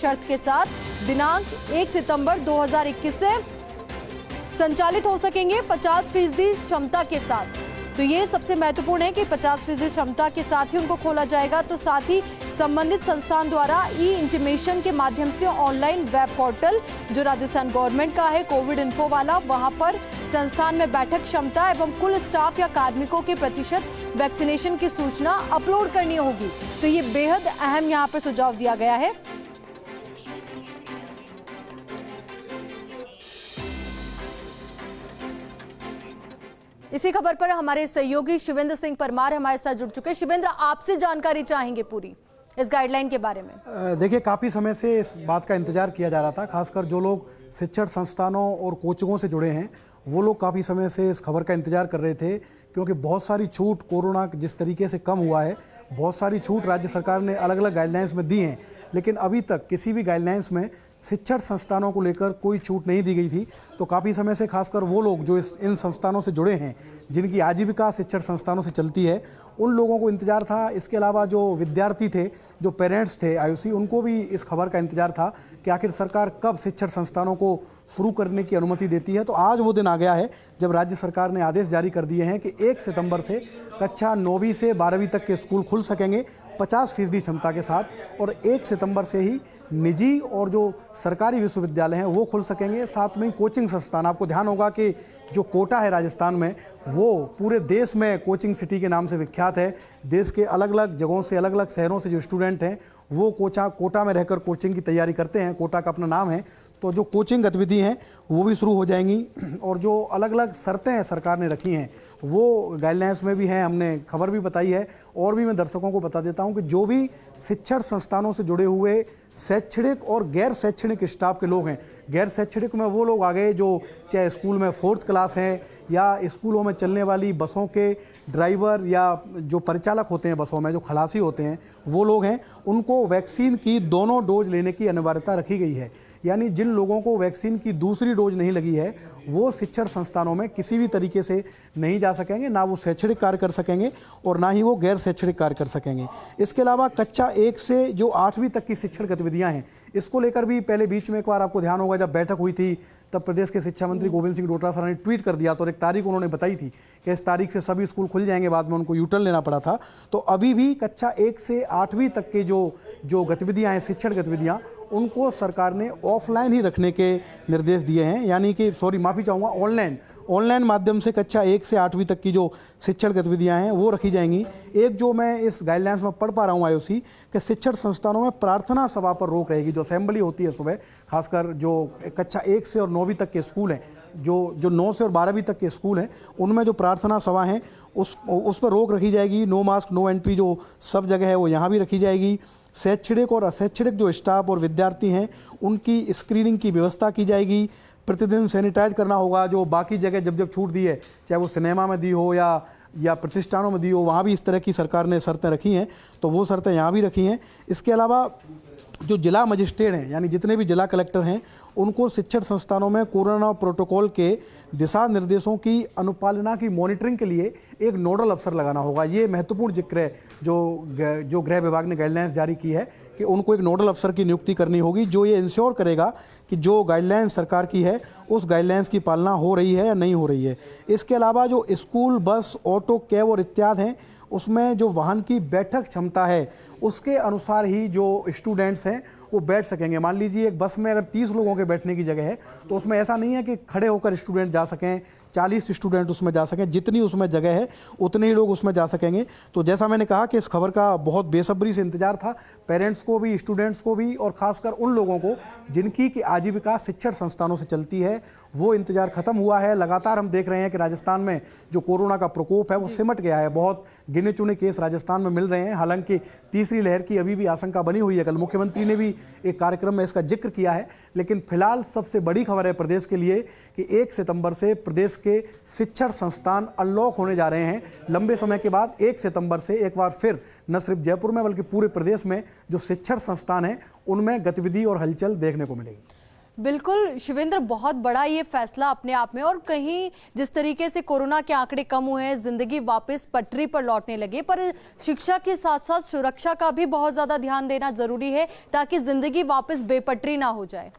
शर्त के साथ दिनांक 1 सितंबर 2021 से संचालित हो सकेंगे 50% क्षमता के साथ। तो ये सबसे महत्वपूर्ण है कि 50% क्षमता के साथ ही उनको खोला जाएगा। तो साथ ही संबंधित संस्थान द्वारा ई इंटीमेशन के माध्यम से ऑनलाइन वेब पोर्टल जो राजस्थान गवर्नमेंट का है कोविड इन्फो वाला, वहां पर संस्थान में बैठक क्षमता एवं कुल स्टाफ या कार्मिकों के प्रतिशत वैक्सीनेशन की सूचना अपलोड करनी होगी। तो ये बेहद अहम यहाँ पर सुझाव दिया गया है। इसी खबर पर हमारे सहयोगी शिवेंद्र सिंह परमार हमारे साथ जुड़ चुके हैं। शिवेंद्र, आपसे जानकारी चाहेंगे पूरी इस गाइडलाइन के बारे में। देखिए, काफ़ी समय से इस बात का इंतजार किया जा रहा था। खासकर जो लोग शिक्षण संस्थानों और कोचिंगों से जुड़े हैं वो लोग काफ़ी समय से इस खबर का इंतजार कर रहे थे, क्योंकि बहुत सारी छूट कोरोना जिस तरीके से कम हुआ है, बहुत सारी छूट राज्य सरकार ने अलग अलग गाइडलाइंस में दी हैं, लेकिन अभी तक किसी भी गाइडलाइंस में शिक्षण संस्थानों को लेकर कोई छूट नहीं दी गई थी। तो काफ़ी समय से खासकर वो लोग जो इन संस्थानों से जुड़े हैं, जिनकी आजीविका शिक्षण संस्थानों से चलती है, उन लोगों को इंतजार था। इसके अलावा जो विद्यार्थी थे, जो पेरेंट्स थे आयुषी, उनको भी इस खबर का इंतजार था कि आखिर सरकार कब शिक्षण संस्थानों को शुरू करने की अनुमति देती है। तो आज वो दिन आ गया है जब राज्य सरकार ने आदेश जारी कर दिए हैं कि 1 सितंबर से कक्षा 9वीं से 12वीं तक के स्कूल खुल सकेंगे 50% क्षमता के साथ, और 1 सितंबर से ही निजी और जो सरकारी विश्वविद्यालय हैं वो खुल सकेंगे। साथ में कोचिंग संस्थान, आपको ध्यान होगा कि जो कोटा है राजस्थान में, वो पूरे देश में कोचिंग सिटी के नाम से विख्यात है। देश के अलग अलग जगहों से, अलग अलग शहरों से जो स्टूडेंट हैं वो कोटा में रहकर कोचिंग की तैयारी करते हैं। कोटा का अपना नाम है। तो जो कोचिंग गतिविधि हैं वो भी शुरू हो जाएंगी, और जो अलग अलग शर्तें सरकार ने रखी हैं वो गाइडलाइंस में भी हैं, हमने खबर भी बताई है। और भी मैं दर्शकों को बता देता हूं कि जो भी शिक्षण संस्थानों से जुड़े हुए शैक्षणिक और गैर शैक्षणिक स्टाफ के लोग हैं, गैर शैक्षणिक में वो लोग आ गए जो चाहे स्कूल में 4th क्लास हैं, या स्कूलों में चलने वाली बसों के ड्राइवर या जो परिचालक होते हैं बसों में, जो खलासी होते हैं, वो लोग हैं, उनको वैक्सीन की दोनों डोज लेने की अनिवार्यता रखी गई है। यानी जिन लोगों को वैक्सीन की दूसरी डोज नहीं लगी है वो शिक्षण संस्थानों में किसी भी तरीके से नहीं जा सकेंगे, ना वो शैक्षणिक कार्य कर सकेंगे और ना ही वो गैर शैक्षणिक कार्य कर सकेंगे। इसके अलावा कक्षा 1 से जो 8वीं तक की शिक्षण गतिविधियां हैं, इसको लेकर भी पहले बीच में एक बार आपको ध्यान होगा जब बैठक हुई थी, तब प्रदेश के शिक्षा मंत्री गोविंद सिंह डोटासरा ने ट्वीट कर दिया, तो एक तारीख उन्होंने बताई थी कि इस तारीख से सभी स्कूल खुल जाएंगे। बाद में उनको यूटर्न लेना पड़ा था। तो अभी भी कक्षा 1 से 8वीं तक के जो गतिविधियां हैं, शिक्षण गतिविधियां, उनको सरकार ने ऑफलाइन ही रखने के निर्देश दिए हैं। यानी कि माफ़ी चाहूँगा, ऑनलाइन माध्यम से कक्षा 1 से 8वीं तक की जो शिक्षण गतिविधियां हैं वो रखी जाएंगी। एक जो मैं इस गाइडलाइंस में पढ़ पा रहा हूँ आयुषी, कि शिक्षण संस्थानों में प्रार्थना सभा पर रोक रहेगी। जो असेंबली होती है सुबह, खासकर जो कक्षा 1 से और 9वीं तक के स्कूल हैं, जो 9 से और 12वीं तक के स्कूल हैं, उनमें जो प्रार्थना सभा हैं उस पर रोक रखी जाएगी। नो मास्क नो एंट्री जो सब जगह है वो यहाँ भी रखी जाएगी। शैक्षणिक और अशैक्षणिक जो स्टाफ और विद्यार्थी हैं उनकी स्क्रीनिंग की व्यवस्था की जाएगी। प्रतिदिन सैनिटाइज करना होगा। जो बाकी जगह जब छूट दी है, चाहे वो सिनेमा में दी हो या प्रतिष्ठानों में दी हो, वहाँ भी इस तरह की सरकार ने शर्तें रखी हैं, तो वो शर्तें यहाँ भी रखी हैं। इसके अलावा जो जिला मजिस्ट्रेट हैं, यानी जितने भी जिला कलेक्टर हैं, उनको शिक्षण संस्थानों में कोरोना प्रोटोकॉल के दिशा निर्देशों की अनुपालना की मॉनिटरिंग के लिए एक नोडल अफसर लगाना होगा। ये महत्वपूर्ण जिक्र है जो गृह विभाग ने गाइडलाइंस जारी की है कि उनको एक नोडल अफसर की नियुक्ति करनी होगी, जो ये इंश्योर करेगा कि जो गाइडलाइंस सरकार की है उस गाइडलाइंस की पालना हो रही है या नहीं हो रही है। इसके अलावा जो स्कूल, बस, ऑटो, कैब और इत्यादि हैं, उसमें जो वाहन की बैठक क्षमता है उसके अनुसार ही जो स्टूडेंट्स हैं वो बैठ सकेंगे। मान लीजिए एक बस में अगर 30 लोगों के बैठने की जगह है, तो उसमें ऐसा नहीं है कि खड़े होकर स्टूडेंट जा सकें, 40 स्टूडेंट उसमें जा सकें। जितनी उसमें जगह है उतने ही लोग उसमें जा सकेंगे। तो जैसा मैंने कहा कि इस खबर का बहुत बेसब्री से इंतजार था, पेरेंट्स को भी, स्टूडेंट्स को भी, और खासकर उन लोगों को जिनकी की आजीविका शिक्षण संस्थानों से चलती है, वो इंतजार खत्म हुआ है। लगातार हम देख रहे हैं कि राजस्थान में जो कोरोना का प्रकोप है वो सिमट गया है। बहुत गिने चुने केस राजस्थान में मिल रहे हैं। हालांकि तीसरी लहर की अभी भी आशंका बनी हुई है। कल मुख्यमंत्री ने भी एक कार्यक्रम में इसका जिक्र किया है। लेकिन फिलहाल सबसे बड़ी खबर है प्रदेश के लिए कि 1 सितंबर से प्रदेश के शिक्षण संस्थान अनलॉक होने जा रहे हैं। लंबे समय के बाद 1 सितंबर से एक बार फिर न सिर्फ जयपुर में बल्कि पूरे प्रदेश में जो शिक्षण संस्थान हैं उनमें गतिविधि और हलचल देखने को मिलेगी। बिल्कुल शिवेंद्र, बहुत बड़ा ये फैसला अपने आप में, और कहीं जिस तरीके से कोरोना के आंकड़े कम हुए हैं, जिंदगी वापस पटरी पर लौटने लगी, पर शिक्षा के साथ साथ सुरक्षा का भी बहुत ज्यादा ध्यान देना जरूरी है ताकि जिंदगी वापस बेपटरी ना हो जाए।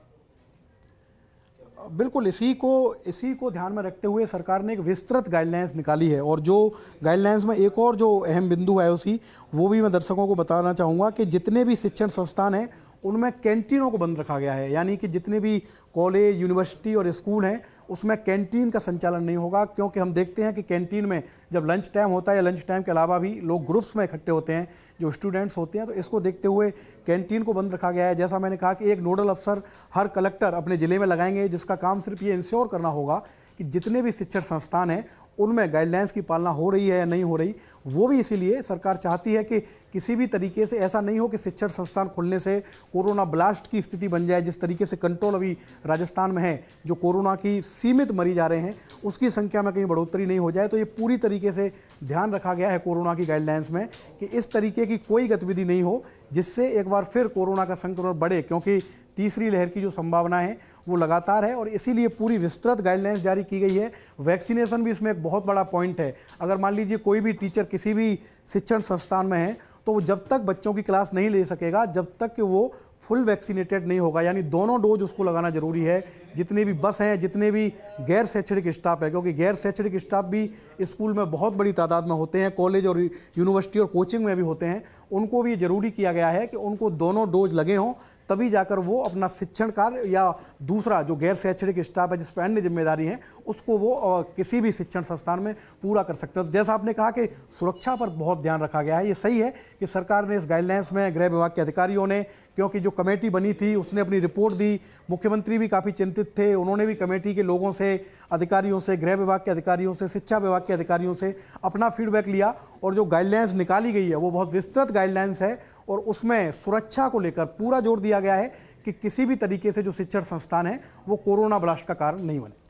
बिल्कुल, इसी को ध्यान में रखते हुए सरकार ने एक विस्तृत गाइडलाइंस निकाली है, और जो गाइडलाइंस में एक और जो अहम बिंदु है वो भी मैं दर्शकों को बताना चाहूँगा कि जितने भी शिक्षण संस्थान हैं उनमें कैंटीनों को बंद रखा गया है। यानी कि जितने भी कॉलेज, यूनिवर्सिटी और स्कूल हैं उसमें कैंटीन का संचालन नहीं होगा, क्योंकि हम देखते हैं कि कैंटीन में जब लंच टाइम होता है या लंच टाइम के अलावा भी लोग ग्रुप्स में इकट्ठे होते हैं, जो स्टूडेंट्स होते हैं, तो इसको देखते हुए कैंटीन को बंद रखा गया है। जैसा मैंने कहा कि एक नोडल अफसर हर कलेक्टर अपने ज़िले में लगाएंगे, जिसका काम सिर्फ ये इंश्योर करना होगा कि जितने भी शिक्षण संस्थान हैं उनमें गाइडलाइंस की पालना हो रही है या नहीं हो रही। वो भी इसीलिए सरकार चाहती है कि किसी भी तरीके से ऐसा नहीं हो कि शिक्षण संस्थान खुलने से कोरोना ब्लास्ट की स्थिति बन जाए। जिस तरीके से कंट्रोल अभी राजस्थान में है, जो कोरोना की सीमित मरीज आ रहे हैं उसकी संख्या में कहीं बढ़ोतरी नहीं हो जाए। तो ये पूरी तरीके से ध्यान रखा गया है कोरोना की गाइडलाइंस में कि इस तरीके की कोई गतिविधि नहीं हो जिससे एक बार फिर कोरोना का संक्रमण बढ़े, क्योंकि तीसरी लहर की जो संभावना है वो लगातार है, और इसीलिए पूरी विस्तृत गाइडलाइंस जारी की गई है। वैक्सीनेशन भी इसमें एक बहुत बड़ा पॉइंट है। अगर मान लीजिए कोई भी टीचर किसी भी शिक्षण संस्थान में है तो वो जब तक बच्चों की क्लास नहीं ले सकेगा जब तक कि वो फुल वैक्सीनेटेड नहीं होगा, यानी दोनों डोज उसको लगाना जरूरी है। जितने भी बस हैं, जितने भी गैर शैक्षणिक स्टाफ है, क्योंकि गैर शैक्षणिक स्टाफ भी स्कूल में बहुत बड़ी तादाद में होते हैं, कॉलेज और यूनिवर्सिटी और कोचिंग में भी होते हैं, उनको भी जरूरी किया गया है कि उनको दोनों डोज लगे हों, तभी जाकर वो अपना शिक्षण कार्य या दूसरा जो गैर शैक्षणिक स्टाफ है जिस पर अन्य जिम्मेदारी है उसको वो किसी भी शिक्षण संस्थान में पूरा कर सकते हैं। जैसा आपने कहा कि सुरक्षा पर बहुत ध्यान रखा गया है, ये सही है कि सरकार ने इस गाइडलाइंस में गृह विभाग के अधिकारियों ने, क्योंकि जो कमेटी बनी थी उसने अपनी रिपोर्ट दी, मुख्यमंत्री भी काफ़ी चिंतित थे, उन्होंने भी कमेटी के लोगों से, अधिकारियों से, गृह विभाग के अधिकारियों से, शिक्षा विभाग के अधिकारियों से अपना फीडबैक लिया, और जो गाइडलाइंस निकाली गई है वो बहुत विस्तृत गाइडलाइंस है, और उसमें सुरक्षा को लेकर पूरा जोर दिया गया है कि किसी भी तरीके से जो शिक्षण संस्थान है वो कोरोना ब्लास्ट का कारण नहीं बने।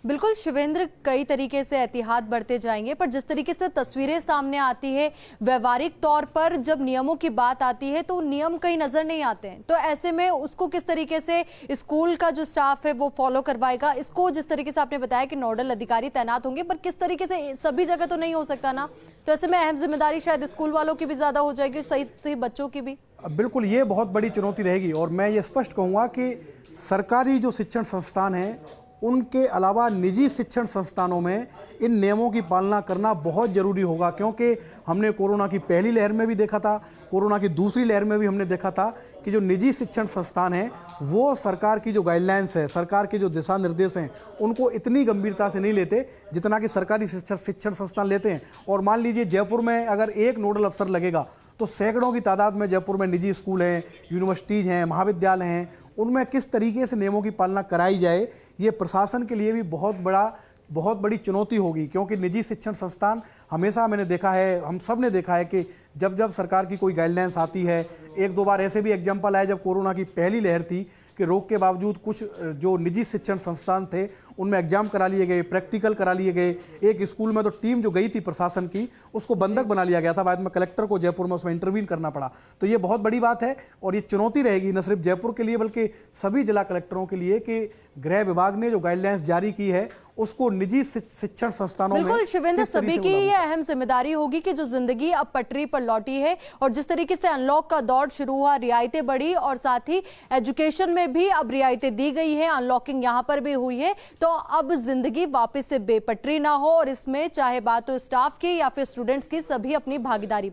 बिल्कुल शिवेंद्र, कई तरीके से एहतियात बढ़ते जाएंगे, पर जिस तरीके से तस्वीरें सामने आती है व्यवहारिक तौर पर, जब नियमों की बात आती है तो नियम कहीं नजर नहीं आते हैं, तो ऐसे में उसको किस तरीके से स्कूल का जो स्टाफ है वो फॉलो करवाएगा? इसको जिस तरीके से आपने बताया कि नोडल अधिकारी तैनात होंगे, पर किस तरीके से सभी जगह तो नहीं हो सकता ना, तो ऐसे में अहम जिम्मेदारी शायद स्कूल वालों की भी ज्यादा हो जाएगी, सही बच्चों की भी। बिल्कुल, ये बहुत बड़ी चुनौती रहेगी, और मैं ये स्पष्ट कहूँगा कि सरकारी जो शिक्षण संस्थान हैं उनके अलावा निजी शिक्षण संस्थानों में इन नियमों की पालना करना बहुत ज़रूरी होगा, क्योंकि हमने कोरोना की पहली लहर में भी देखा था, कोरोना की दूसरी लहर में भी हमने देखा था कि जो निजी शिक्षण संस्थान हैं वो सरकार की जो गाइडलाइंस है, सरकार के जो दिशा निर्देश हैं उनको इतनी गंभीरता से नहीं लेते जितना कि सरकारी शिक्षण संस्थान लेते हैं। और मान लीजिए जयपुर में अगर एक नोडल अफसर लगेगा तो सैकड़ों की तादाद में जयपुर में निजी स्कूल हैं, यूनिवर्सिटीज़ हैं, महाविद्यालय हैं, उनमें किस तरीके से नियमों की पालना कराई जाए, ये प्रशासन के लिए भी बहुत बड़ी चुनौती होगी। क्योंकि निजी शिक्षण संस्थान हमेशा मैंने देखा है, हम सब ने देखा है कि जब सरकार की कोई गाइडलाइंस आती है, एक दो बार ऐसे भी एग्जाम्पल आए जब कोरोना की पहली लहर थी कि रोक के बावजूद कुछ जो निजी शिक्षण संस्थान थे उनमें एग्जाम करा लिए गए, प्रैक्टिकल करा लिए गए। एक स्कूल में तो टीम जो गई थी प्रशासन की उसको बंधक बना लिया गया था, बाद में कलेक्टर को जयपुर में उसमें इंटरवीन करना पड़ा। तो ये बहुत बड़ी बात है, और ये चुनौती रहेगी न सिर्फ जयपुर के लिए बल्कि सभी जिला कलेक्टरों के लिए कि गृह विभाग ने जो गाइडलाइंस जारी की है उसको निजी शिक्षण संस्थानों में। बिल्कुल शिवेंद्र, सभी की ये अहम जिम्मेदारी होगी कि जो जिंदगी अब पटरी पर लौटी है और जिस तरीके से अनलॉक का दौर शुरू हुआ, रियायतें बढ़ी और साथ ही एजुकेशन में भी अब रियायतें दी गई है, अनलॉकिंग यहां पर भी हुई है, तो अब जिंदगी वापस से बेपटरी ना हो, और इसमें चाहे बात हो स्टाफ की या फिर स्टूडेंट्स की, सभी अपनी भागीदारी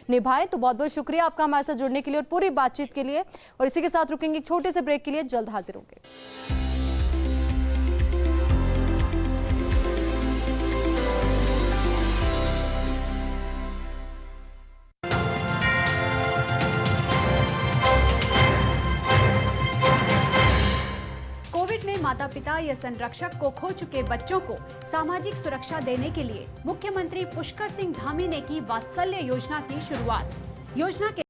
निभाएं। तो बहुत बहुत शुक्रिया आपका हमारे साथ जुड़ने के लिए और पूरी बातचीत के लिए, और इसी के साथ रुकेंगे एक छोटे से ब्रेक के लिए, जल्द हाजिर होंगे। माता पिता या संरक्षक को खो चुके बच्चों को सामाजिक सुरक्षा देने के लिए मुख्यमंत्री पुष्कर सिंह धामी ने की वात्सल्य योजना की शुरुआत। योजना के